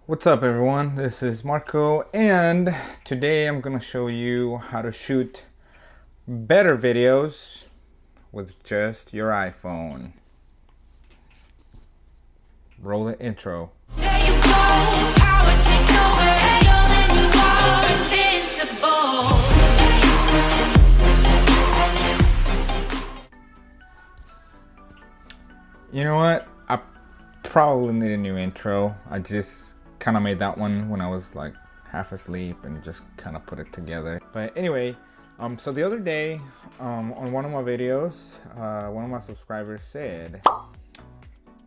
What's up everyone, this is Marco and today I'm gonna show you how to shoot better videos with just your iPhone. Roll the intro. There you go, power takes over, and you are invincible. You know what? I probably need a new intro. I just kind of made that one when I was like half asleep and just kind of put it together. But anyway, so the other day on one of my videos, one of my subscribers said,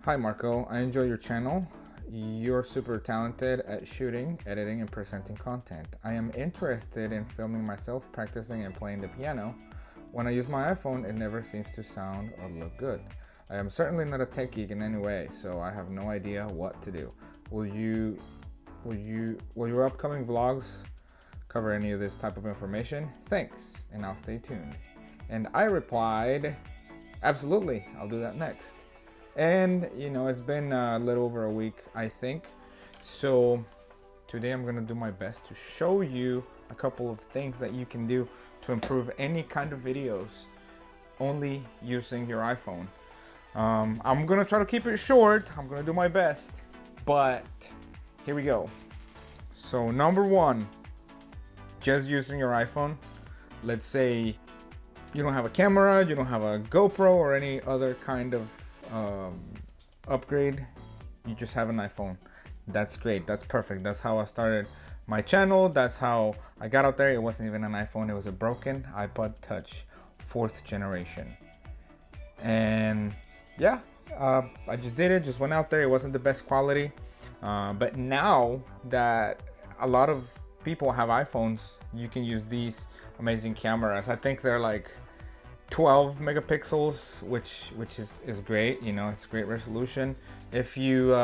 "Hi Marco, I enjoy your channel. You're super talented at shooting, editing, and presenting content. I am interested in filming myself practicing and playing the piano. When I use my iPhone, it never seems to sound or look good. I am certainly not a tech geek in any way, so I have no idea what to do. Will your upcoming vlogs cover any of this type of information? Thanks, and I'll stay tuned." And I replied, "Absolutely, I'll do that next." And you know, it's been a little over a week, I think. So today I'm gonna do my best to show you a couple of things that you can do to improve any kind of videos only using your iPhone. I'm gonna try to keep it short. I'm gonna do my best, but here we go. So number one, just using your iPhone. Let's say you don't have a camera, you don't have a GoPro or any other kind of upgrade. You just have an iPhone. That's great. That's perfect. That's how I started my channel. That's how I got out there. It wasn't even an iPhone. It was a broken iPod Touch 4th generation. And yeah, I just did it. Just went out there. It wasn't the best quality. But now that a lot of people have iPhones, you can use these amazing cameras. I think they're like 12 megapixels, which is great. You know, it's great resolution. If you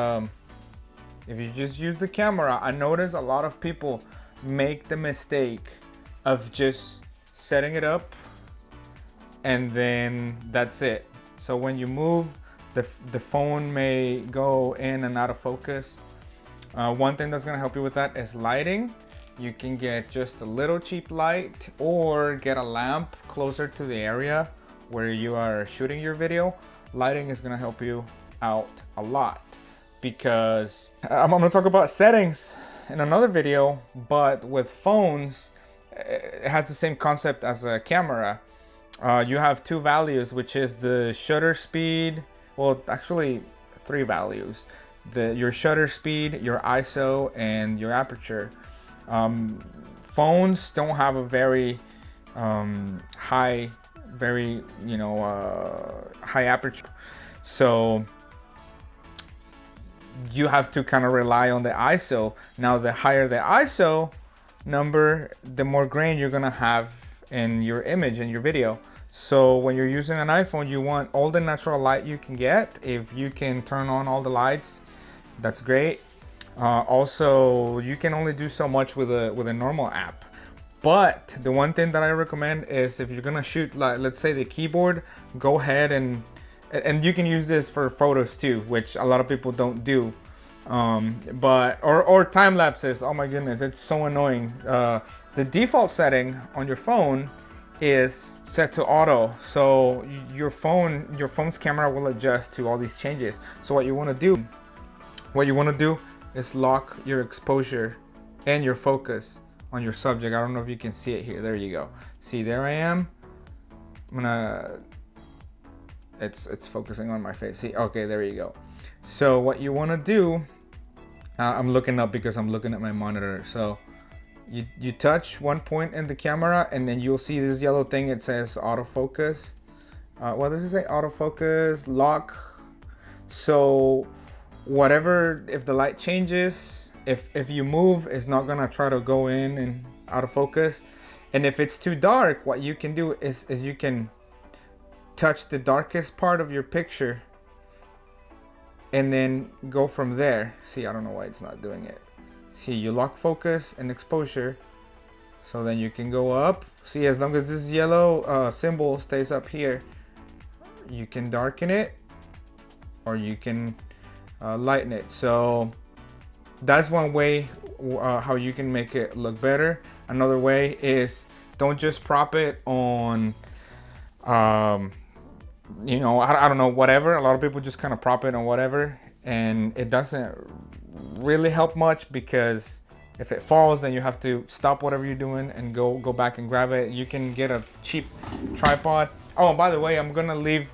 just use the camera, I notice a lot of people make the mistake of just setting it up and then that's it. So when you move, the phone may go in and out of focus. One thing that's gonna help you with that is lighting. You can get just a little cheap light or get a lamp closer to the area where you are shooting your video. Lighting is gonna help you out a lot because I'm gonna talk about settings in another video, but with phones, it has the same concept as a camera. You have two values, which is the shutter speed. Well, actually 3 values. Your shutter speed, your ISO, and your aperture. Phones don't have a very high high aperture, so you have to kind of rely on the ISO. Now the higher the ISO number, the more grain you're gonna have in your image and your video. So when you're using an iPhone, you want all the natural light you can get. If you can turn on all the lights, that's great. Also, you can only do so much with a normal app. But the one thing that I recommend is if you're gonna shoot, like let's say the keyboard, go ahead and you can use this for photos too, which a lot of people don't do. Or time lapses. Oh my goodness, it's so annoying. The default setting on your phone is set to auto, so your phone's camera will adjust to all these changes. So what you want to do is lock your exposure and your focus on your subject. I don't know if you can see it here. There you go. See, there I am. It's focusing on my face. See, okay, there you go. So what you want to do, I'm looking up because I'm looking at my monitor. So you touch one point in the camera and then you'll see this yellow thing. It says autofocus. What does it say? Autofocus, lock. So whatever, if the light changes, if you move, it's not gonna try to go in and out of focus. And if it's too dark, what you can do is you can touch the darkest part of your picture and then go from there. See, I don't know why it's not doing it. See, you lock focus and exposure, so then you can go up. See, as long as this yellow symbol stays up here, you can darken it or you can lighten it. So That's one way how you can make it look better. Another way is don't just prop it on, you know, I don't know, whatever. A lot of people just kind of prop it on whatever, and it doesn't really help much, because if it falls, then you have to stop whatever you're doing and go back and grab it. You can get a cheap tripod. Oh, and by the way, I'm gonna leave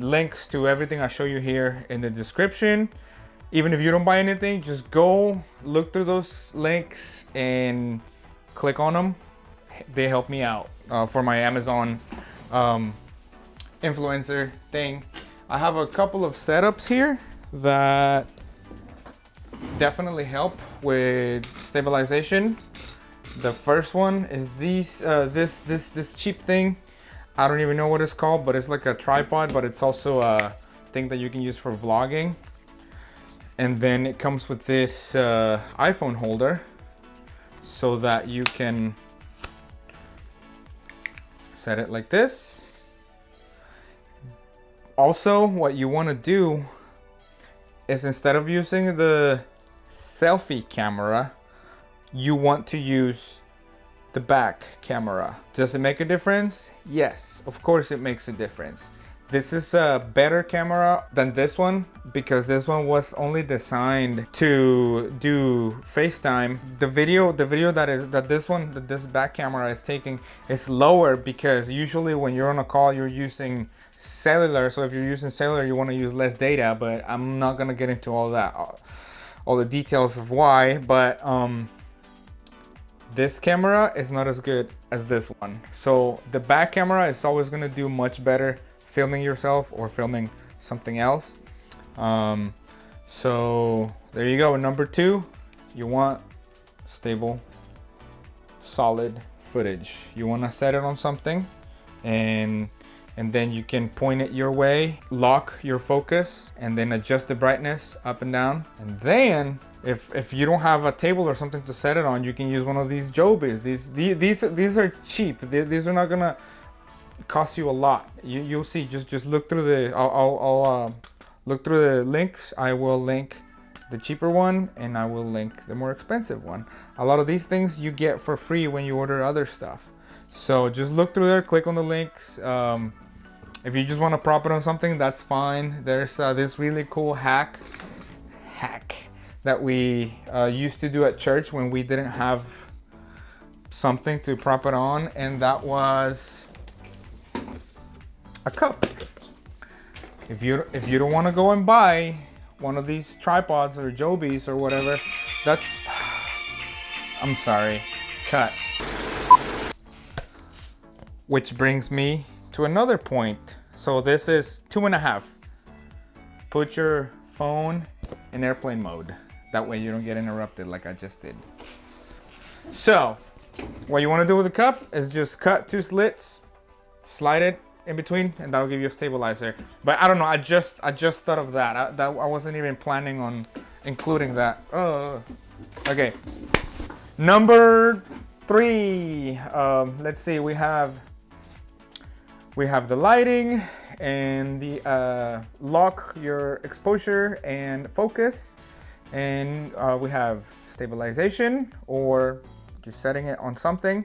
links to everything I show you here in the description. Even if you don't buy anything, just go look through those links and click on them. They help me out for my Amazon influencer thing. I have a couple of setups here that definitely help with stabilization. The first one is this cheap thing. I don't even know what it's called, but it's like a tripod, but it's also a thing that you can use for vlogging. And then it comes with this iPhone holder, so that you can set it like this. Also, what you want to do is, instead of using the selfie camera, you want to use the back camera. Does it make a difference? Yes, of course it makes a difference. This is a better camera than this one, because this one was only designed to do FaceTime. The video that this back camera is taking is lower, because usually when you're on a call, you're using cellular. So if you're using cellular, you want to use less data, but I'm not gonna get into all that, all the details of why, but this camera is not as good as this one. So the back camera is always gonna do much better filming yourself or filming something else. So there you go. Number 2, you want stable, solid footage. You want to set it on something, and then you can point it your way, lock your focus, and then adjust the brightness up and down. And then if you don't have a table or something to set it on, you can use one of these Jobies. These are cheap. These are not gonna cost you a lot. You'll see. Just look through the. I'll look through the links. I will link the cheaper one, and I will link the more expensive one. A lot of these things you get for free when you order other stuff. So just look through there. Click on the links. If you just want to prop it on something, that's fine. There's this really cool hack that we used to do at church when we didn't have something to prop it on, and that was a cup. If you don't want to go and buy one of these tripods or Jobies or whatever, that's I'm sorry, cut. Which brings me to another point. So this is 2.5. Put your phone in airplane mode. That way you don't get interrupted like I just did. So what you want to do with the cup is just cut 2 slits, slide it in between, and that'll give you a stabilizer. But I don't know, I just thought of that. I wasn't even planning on including that. Okay. Number 3. Let's see. We have the lighting and the lock your exposure and focus, and we have stabilization or just setting it on something.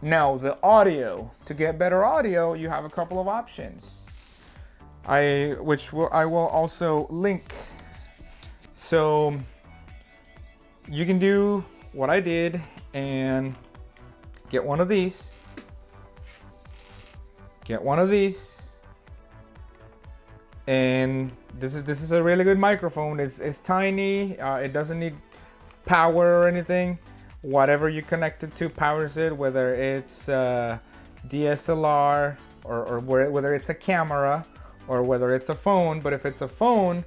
Now the audio. To get better audio, you have a couple of options. I will also link. So you can do what I did and get one of these. Get one of these. And this is a really good microphone. It's tiny. It doesn't need power or anything. Whatever you connect it to powers it, whether it's DSLR or whether it's a camera or whether it's a phone. But if it's a phone,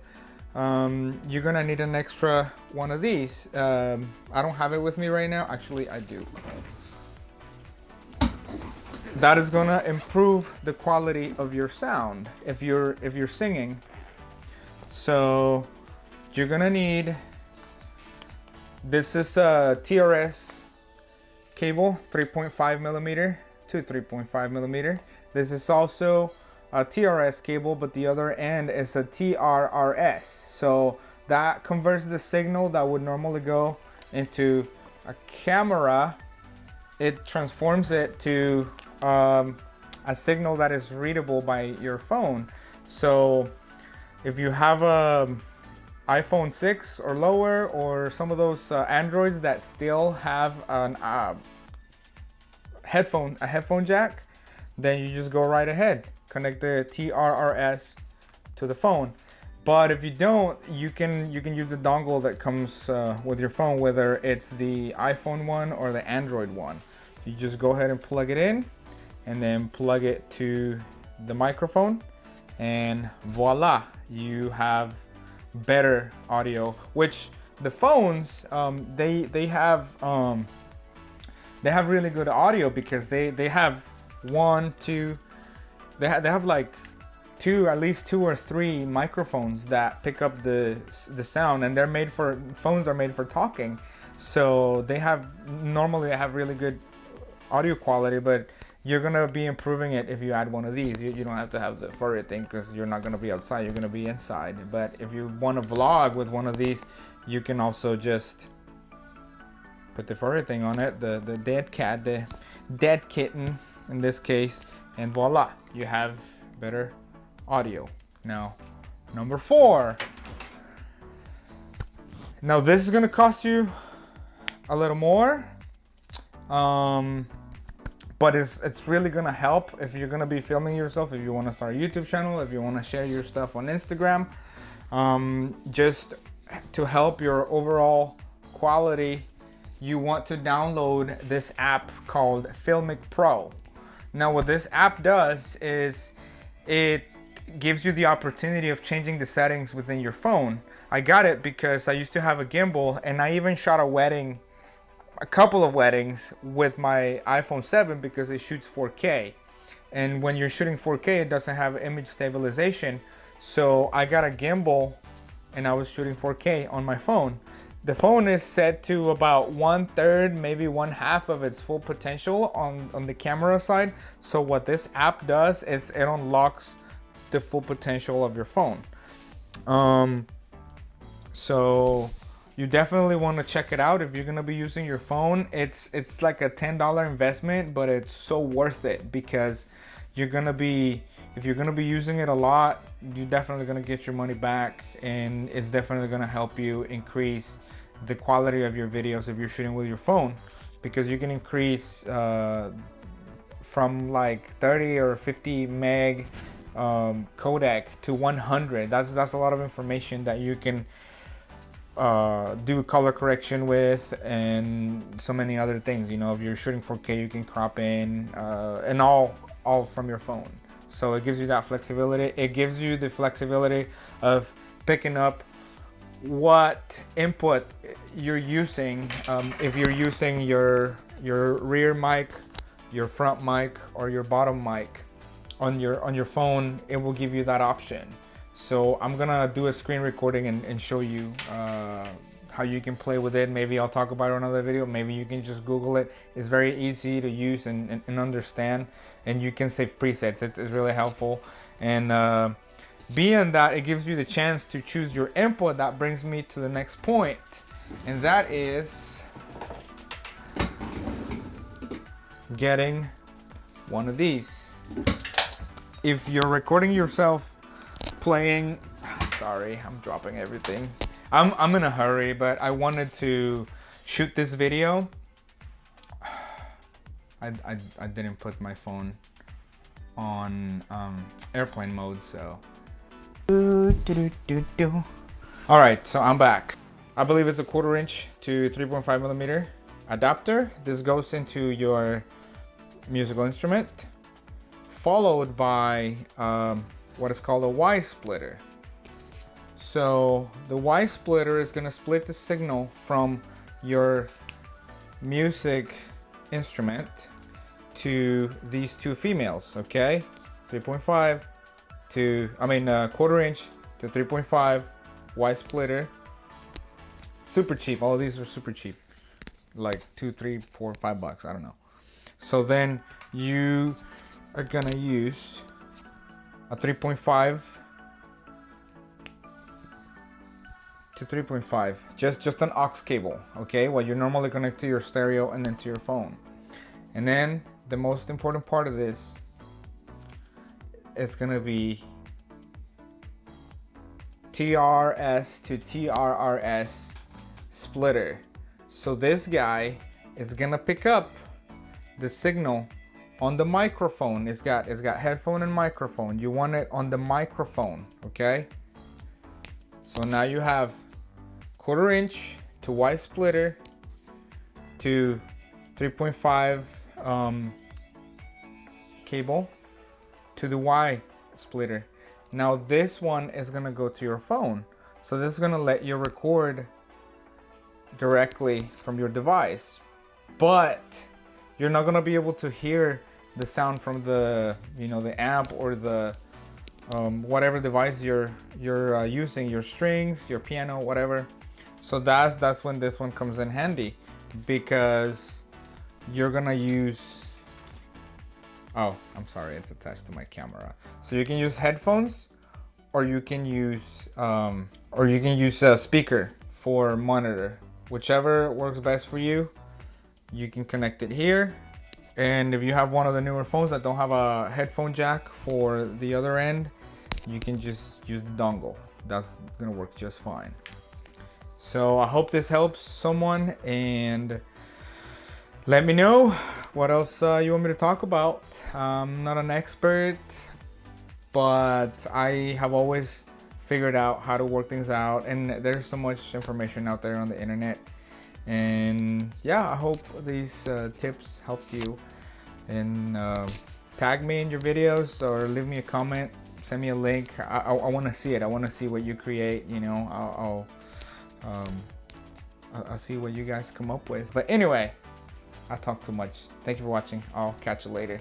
you're gonna need an extra one of these. I don't have it with me right now. Actually, I do. That is gonna improve the quality of your sound if you're singing. So you're gonna need. This is a TRS cable, 3.5 millimeter to 3.5 millimeter. This is also a TRS cable, but the other end is a TRRS. So that converts the signal that would normally go into a camera. It transforms it to a signal that is readable by your phone. So if you have a iPhone 6 or lower, or some of those Androids that still have an headphone jack, then you just go right ahead, connect the TRRS to the phone. But if you don't, you can use the dongle that comes with your phone, whether it's the iPhone one or the Android one. You just go ahead and plug it in, and then plug it to the microphone, and voila, you have better audio. Which the phones, they have really good audio, because they have like at least two or three microphones that pick up the sound, and phones are made for talking. So normally they have really good audio quality, but you're gonna be improving it if you add one of these. You don't have to have the furry thing, because you're not gonna be outside, you're gonna be inside. But if you want to vlog with one of these, you can also just put the furry thing on it, the dead cat, the dead kitten in this case, and voila, you have better audio. Now, number 4. Now this is gonna cost you a little more, but it's really gonna help if you're gonna be filming yourself, if you want to start a YouTube channel, if you want to share your stuff on Instagram, just to help your overall quality. You want to download this app called Filmic Pro. Now what this app does is it gives you the opportunity of changing the settings within your phone. I got it because I used to have a gimbal, and I even shot a couple of weddings with my iPhone 7, because it shoots 4K. And when you're shooting 4K, it doesn't have image stabilization. So I got a gimbal and I was shooting 4K on my phone. The phone is set to about 1/3, maybe 1/2 of its full potential on the camera side. So what this app does is it unlocks the full potential of your phone. So you definitely want to check it out if you're gonna be using your phone. It's like a $10 investment, but it's so worth it, because if you're gonna be using it a lot, you're definitely gonna get your money back, and it's definitely gonna help you increase the quality of your videos if you're shooting with your phone, because you can increase from like 30 or 50 meg codec to 100. That's a lot of information that you can do color correction with, and so many other things. You know, if you're shooting 4K, you can crop in, and all from your phone. So it gives you that flexibility. It gives you the flexibility of picking up what input you're using. If you're using your rear mic, your front mic, or your bottom mic on your phone, it will give you that option. So I'm gonna do a screen recording and show you how you can play with it. Maybe I'll talk about it in another video. Maybe you can just Google it. It's very easy to use and understand, and you can save presets. It's really helpful. And being that it gives you the chance to choose your input, that brings me to the next point, and that is getting one of these. If you're recording yourself playing, sorry, I'm dropping everything. I'm in a hurry, but I wanted to shoot this video. I didn't put my phone on airplane mode, so. All right, so I'm back. I believe it's a 1/4 inch to 3.5 millimeter adapter. This goes into your musical instrument, followed by what is called a Y splitter. So the Y splitter is going to split the signal from your music instrument to these two females, okay? 3.5 to, 1/4 inch to 3.5 Y splitter. Super cheap. All of these are super cheap, like $2, $3, $4, $5, I don't know. So then you are gonna use a 3.5 to 3.5, just an aux cable, okay, what you normally connect to your stereo and then to your phone. And then the most important part of this is gonna be TRS to TRRS splitter. So this guy is gonna pick up the signal on the microphone. It's got headphone and microphone. You want it on the microphone, okay? So now you have 1/4 inch to Y splitter to 3.5 cable to the Y splitter. Now this one is gonna go to your phone. So this is gonna let you record directly from your device, but you're not gonna be able to hear the sound from the, you know, the amp or the whatever device you're using, your strings, your piano, whatever. So that's when this one comes in handy, because you're gonna use, oh, I'm sorry, it's attached to my camera. So you can use headphones, or you can use a speaker for monitor. Whichever works best for you. You can connect it here. And if you have one of the newer phones that don't have a headphone jack for the other end, you can just use the dongle. That's gonna work just fine. So I hope this helps someone, and let me know what else you want me to talk about. I'm not an expert, but I have always figured out how to work things out, and there's so much information out there on the internet. And yeah, I hope these tips helped you, and tag me in your videos or leave me a comment, send me a link. I want to see it. I want to see what you create, you know. I'll see what you guys come up with. But anyway, I talk too much. Thank you for watching. I'll catch you later.